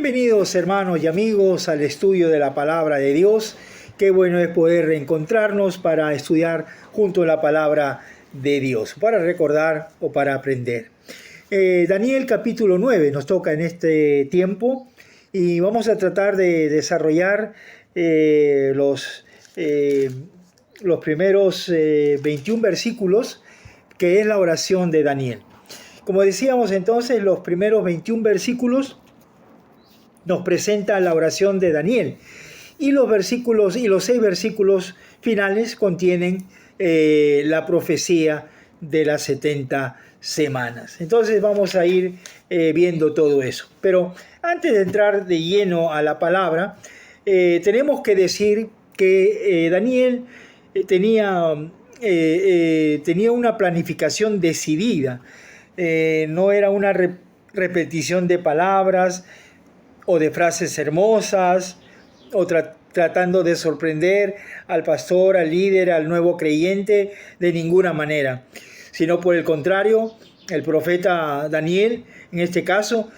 Bienvenidos hermanos y amigos al estudio de la palabra de Dios. Qué bueno es poder reencontrarnos para estudiar junto a la palabra de Dios, para recordar o para aprender. Daniel capítulo 9 nos toca en este tiempo y vamos a tratar de desarrollar los primeros 21 versículos, que es la oración de Daniel. Como decíamos entonces, los primeros 21 versículos nos presenta la oración de Daniel, y los 6 versículos finales contienen la profecía de las 70 semanas. Entonces vamos a ir viendo todo eso. Pero antes de entrar de lleno a la palabra, tenemos que decir que Daniel tenía una planificación decidida. No era una repetición de palabras o de frases hermosas, o tratando de sorprender al pastor, al líder, al nuevo creyente, de ninguna manera. Sino por el contrario, el profeta Daniel, en este caso,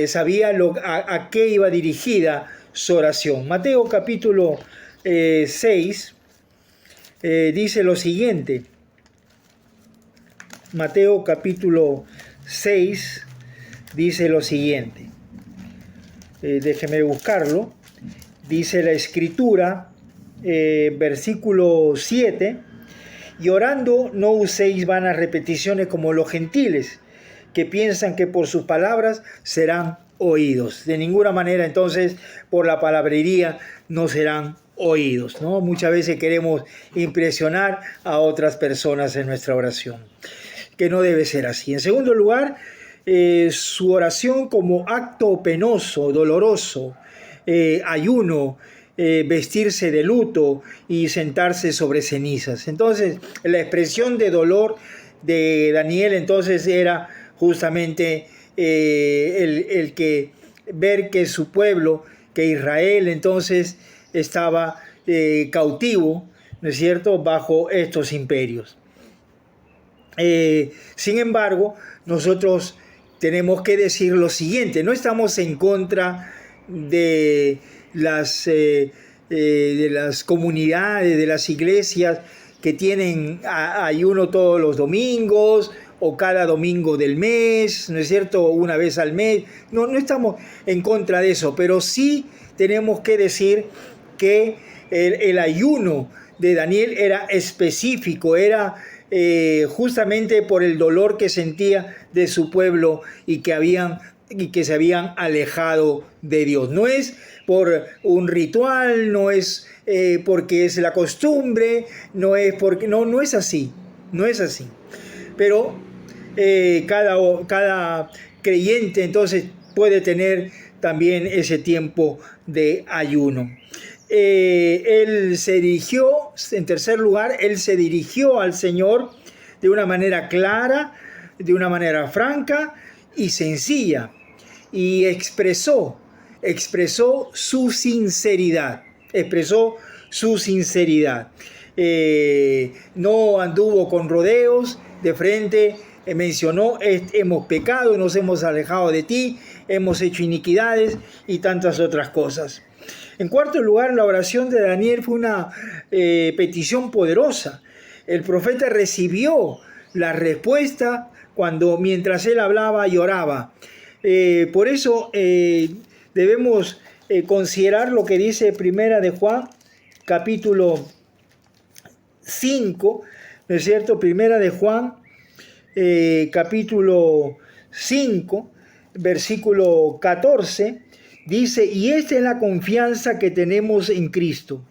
sabía a qué iba dirigida su oración. Mateo capítulo 6 dice lo siguiente. Mateo capítulo 6 dice lo siguiente. Déjeme buscarlo. Dice la escritura, versículo 7, y orando no uséis vanas repeticiones como los gentiles, que piensan que por sus palabras serán oídos. De ninguna manera entonces por la palabrería no serán oídos, ¿no? Muchas veces queremos impresionar a otras personas en nuestra oración, que no debe ser así. En segundo lugar, su oración como acto penoso, doloroso, ayuno, vestirse de luto y sentarse sobre cenizas. Entonces, la expresión de dolor de Daniel entonces era justamente el que ver que su pueblo, que Israel entonces estaba cautivo, ¿no es cierto?, bajo estos imperios. Sin embargo, nosotros tenemos que decir lo siguiente: no estamos en contra de las comunidades, de las iglesias que tienen ayuno todos los domingos o cada domingo del mes, ¿no es cierto?, una vez al mes. No estamos en contra de eso, pero sí tenemos que decir que el ayuno de Daniel era específico, era justamente por el dolor que sentía de su pueblo y que se habían alejado de Dios. No es por un ritual, no es porque es la costumbre, no es así, no es así. Pero cada creyente entonces puede tener también ese tiempo de ayuno. Él se dirigió, en tercer lugar, él se dirigió al Señor de una manera clara, de una manera franca y sencilla, y expresó su sinceridad, no anduvo con rodeos, de frente mencionó: hemos pecado, nos hemos alejado de ti, hemos hecho iniquidades y tantas otras cosas. En cuarto lugar, la oración de Daniel fue una petición poderosa. El profeta recibió la respuesta mientras él hablaba y oraba. Por eso debemos considerar lo que dice Primera de Juan, capítulo 5, ¿no es cierto? Primera de Juan, capítulo 5, versículo 14. Dice: y esta es la confianza que tenemos en Cristo,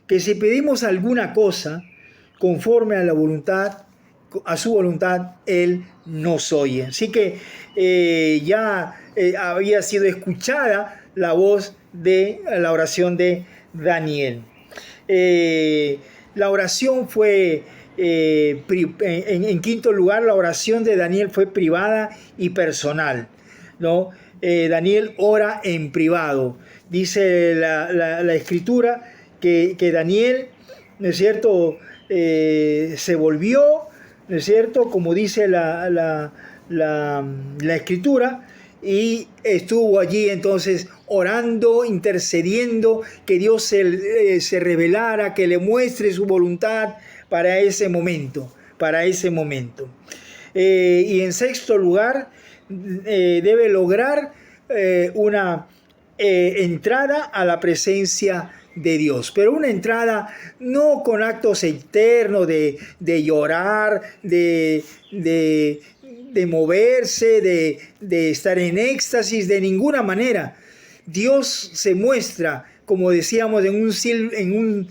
que si pedimos alguna cosa conforme a su voluntad, Él nos oye. Así que ya había sido escuchada la voz de la oración de Daniel. La oración fue, en quinto lugar, la oración de Daniel fue privada y personal, ¿no? Daniel ora en privado. Dice la escritura que Daniel, ¿no es cierto?, se volvió, ¿no es cierto?, como dice la escritura, y estuvo allí entonces orando, intercediendo, que Dios se revelara, que le muestre su voluntad para ese momento, y en sexto lugar, debe lograr una entrada a la presencia de Dios, pero una entrada no con actos externos de llorar, de moverse, de estar en éxtasis, de ninguna manera. Dios se muestra, como decíamos, en un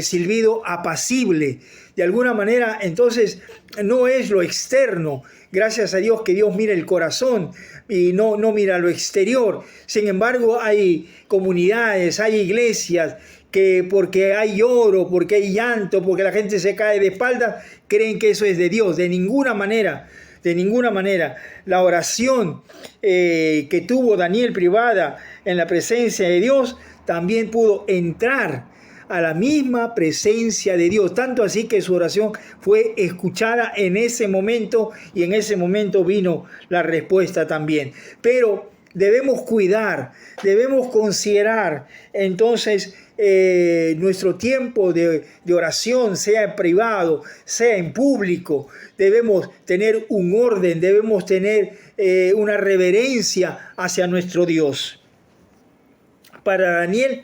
silbido apacible. De alguna manera, entonces, no es lo externo. Gracias a Dios que Dios mira el corazón y no mira lo exterior. Sin embargo, hay comunidades, hay iglesias que porque hay lloro, porque hay llanto, porque la gente se cae de espaldas, creen que eso es de Dios. De ninguna manera. La oración que tuvo Daniel privada en la presencia de Dios también pudo entrar a la misma presencia de Dios, tanto así que su oración fue escuchada en ese momento, y en ese momento vino la respuesta también. Pero debemos cuidar, debemos considerar entonces nuestro tiempo de oración, sea en privado, sea en público. Debemos tener un orden, debemos tener una reverencia hacia nuestro Dios. Para Daniel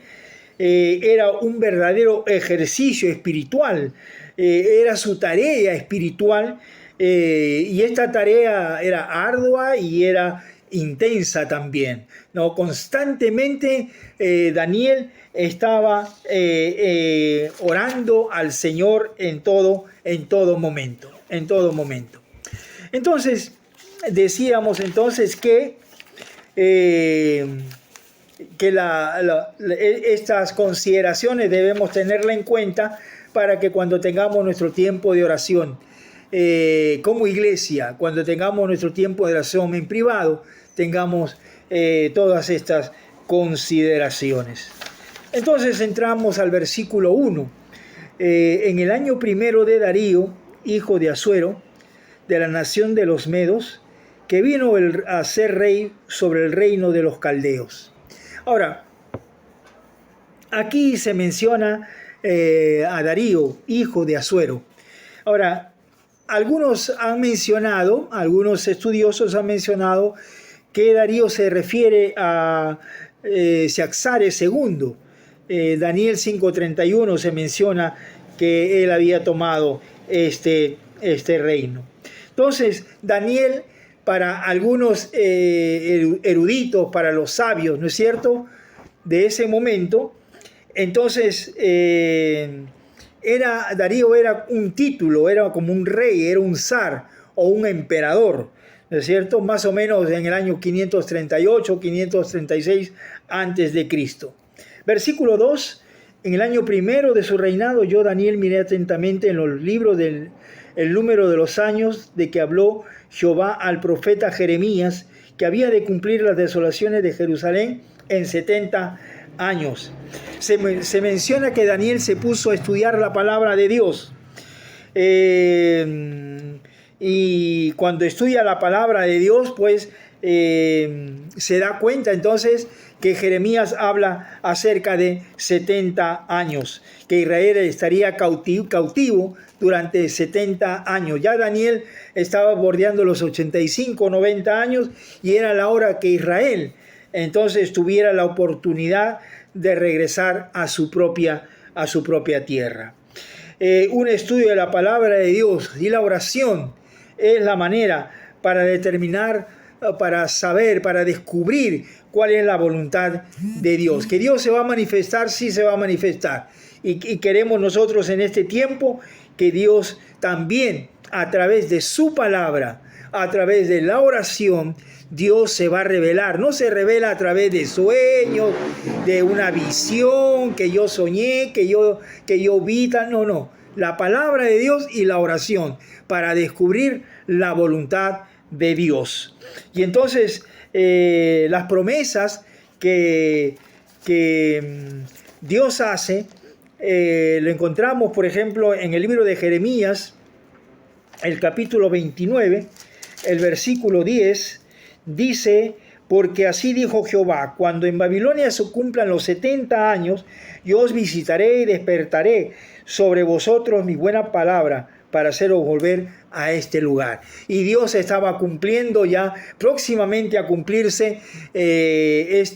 era un verdadero ejercicio espiritual, era su tarea espiritual, y esta tarea era ardua y era intensa también, ¿no? Constantemente Daniel estaba orando al Señor en todo momento. Entonces, decíamos entonces que estas consideraciones debemos tenerla en cuenta para que cuando tengamos nuestro tiempo de oración como iglesia, cuando tengamos nuestro tiempo de oración en privado, tengamos todas estas consideraciones. Entonces entramos al versículo 1. En el año primero de Darío, hijo de Asuero, de la nación de los Medos, que vino a ser rey sobre el reino de los caldeos. Ahora, aquí se menciona a Darío, hijo de Asuero. Ahora, algunos estudiosos han mencionado que Darío se refiere a Saxares II. Daniel 5:31 se menciona que él había tomado este reino. Entonces, Daniel, para algunos eruditos, para los sabios, ¿no es cierto?, de ese momento, entonces Darío era un título, era como un rey, era un zar o un emperador, ¿no es cierto?, más o menos en el año 538, 536 antes de Cristo. Versículo 2. En el año primero de su reinado, yo, Daniel, miré atentamente en los libros el número de los años de que habló Jehová al profeta Jeremías, que había de cumplir las desolaciones de Jerusalén en 70 años. Se menciona que Daniel se puso a estudiar la palabra de Dios. Y cuando estudia la palabra de Dios, pues se da cuenta entonces que Jeremías habla acerca de 70 años, que Israel estaría cautivo durante 70 años. Ya Daniel estaba bordeando los 85, 90 años, y era la hora que Israel entonces tuviera la oportunidad de regresar a su propia tierra. Un estudio de la palabra de Dios y la oración es la manera para determinar, para saber, para descubrir cuál es la voluntad de Dios. Que Dios se va a manifestar, sí se va a manifestar. Y queremos nosotros en este tiempo que Dios también, a través de su palabra, a través de la oración, Dios se va a revelar. No se revela a través de sueños, de una visión que yo soñé, que yo vi. No. La palabra de Dios y la oración para descubrir la voluntad de Dios. Y entonces las promesas que Dios hace, lo encontramos, por ejemplo, en el libro de Jeremías, el capítulo 29, el versículo 10, dice: porque así dijo Jehová, cuando en Babilonia se cumplan los 70 años, yo os visitaré y despertaré sobre vosotros mi buena palabra para haceros volver a este lugar. Y Dios estaba cumpliendo ya, próximamente a cumplirse, que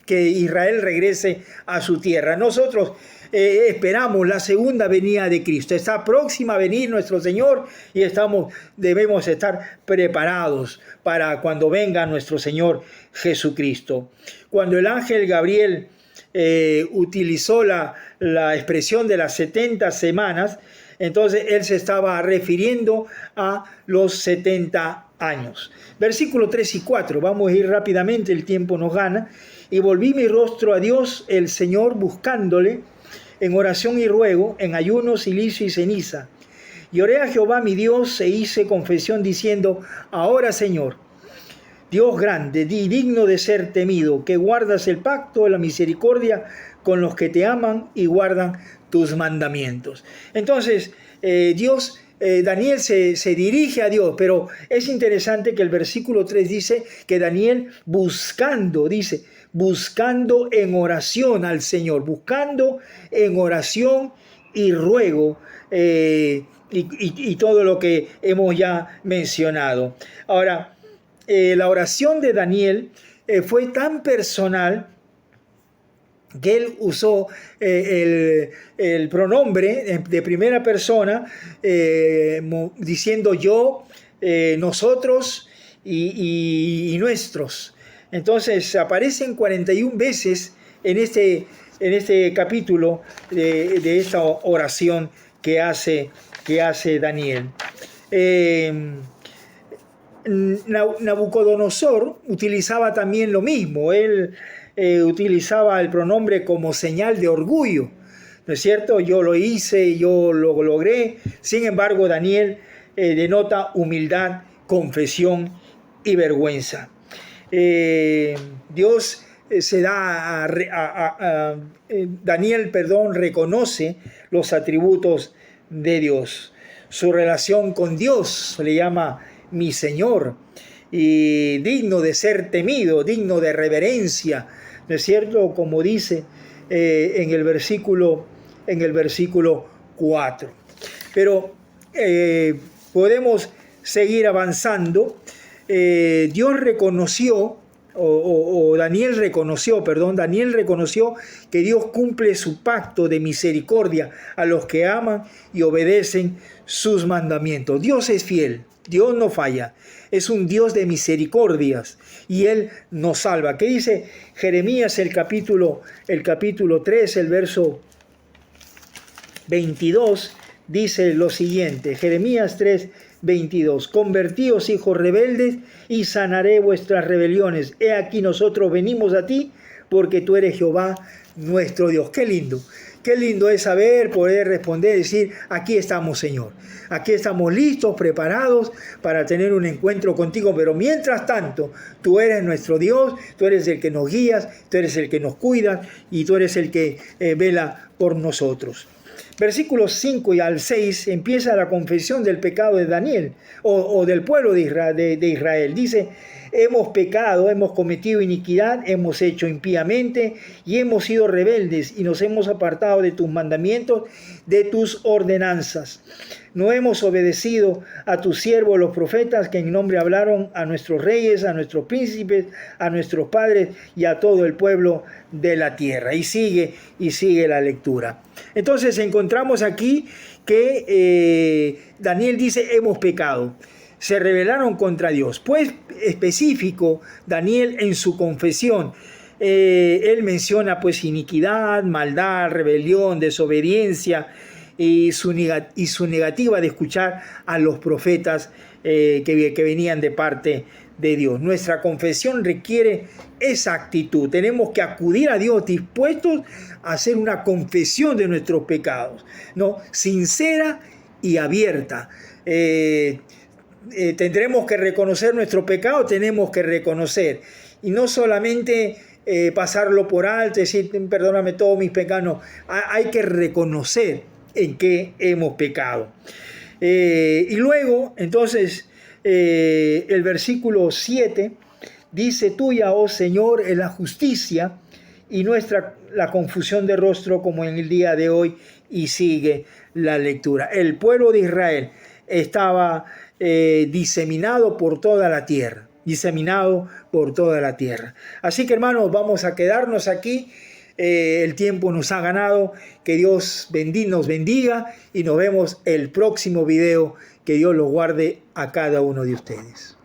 Israel regrese a su tierra. Nosotros esperamos la segunda venida de Cristo. Está próxima a venir nuestro Señor y debemos estar preparados para cuando venga nuestro Señor Jesucristo. Cuando el ángel Gabriel utilizó la expresión de las 70 semanas, entonces él se estaba refiriendo a los 70 años. Versículo 3 y 4, vamos a ir rápidamente, el tiempo nos gana. Y volví mi rostro a Dios, el Señor, buscándole en oración y ruego, en ayuno, silicio y ceniza. Y oré a Jehová mi Dios e hice confesión diciendo, ahora Señor, Dios grande y digno de ser temido, que guardas el pacto de la misericordia con los que te aman y guardan tus mandamientos. Entonces, Daniel se dirige a Dios, pero es interesante que el versículo 3 dice que Daniel buscando en oración al Señor, buscando en oración y ruego, y todo lo que hemos ya mencionado. Ahora, la oración de Daniel fue tan personal que él usó el pronombre de primera persona, diciendo yo, nosotros y nuestros. Entonces aparecen 41 veces en este capítulo de esta oración que hace Daniel. Nabucodonosor utilizaba también lo mismo. Él utilizaba el pronombre como señal de orgullo, ¿no es cierto? Yo lo hice, yo lo logré. Sin embargo, Daniel denota humildad, confesión y vergüenza. Dios Daniel reconoce los atributos de Dios. Su relación con Dios le llama mi Señor, y digno de ser temido, digno de reverencia, ¿no es cierto? Como dice en el versículo 4. Pero podemos seguir avanzando. Dios reconoció, Daniel reconoció que Dios cumple su pacto de misericordia a los que aman y obedecen sus mandamientos. Dios es fiel, Dios no falla, es un Dios de misericordias y Él nos salva. ¿Qué dice Jeremías el capítulo 3, el verso 22? Dice lo siguiente, Jeremías 3, 22. Convertíos, hijos rebeldes, y sanaré vuestras rebeliones. He aquí nosotros venimos a ti, porque tú eres Jehová nuestro Dios. Qué lindo. Qué lindo es poder responder, decir, aquí estamos, Señor. Aquí estamos listos, preparados para tener un encuentro contigo. Pero mientras tanto, tú eres nuestro Dios, tú eres el que nos guías, tú eres el que nos cuida y tú eres el que vela por nosotros. Versículos 5 y al 6 empieza la confesión del pecado de Daniel o del pueblo de Israel. Dice, hemos pecado, hemos cometido iniquidad, hemos hecho impíamente y hemos sido rebeldes y nos hemos apartado de tus mandamientos, de tus ordenanzas. No hemos obedecido a tus siervos los profetas que en nombre hablaron a nuestros reyes, a nuestros príncipes, a nuestros padres y a todo el pueblo de la tierra. Y sigue la lectura. Entonces encontramos aquí que Daniel dice, hemos pecado. Se rebelaron contra Dios. Pues específico, Daniel en su confesión, él menciona pues iniquidad, maldad, rebelión, desobediencia y su negativa de escuchar a los profetas que venían de parte de Dios. Nuestra confesión requiere esa actitud. Tenemos que acudir a Dios dispuestos a hacer una confesión de nuestros pecados, ¿no? Sincera y abierta. Tendremos que reconocer nuestro pecado, tenemos que reconocer. Y no solamente pasarlo por alto, decir, perdóname todos mis pecados. No, hay que reconocer en qué hemos pecado. Y luego, entonces, el versículo 7 Dice tuya, oh Señor, es la justicia y nuestra la confusión de rostro como en el día de hoy. Y sigue la lectura. El pueblo de Israel estaba diseminado por toda la tierra. Diseminado por toda la tierra. Así que, hermanos, vamos a quedarnos aquí. El tiempo nos ha ganado. Que Dios nos bendiga y nos vemos el próximo video. Que Dios los guarde a cada uno de ustedes.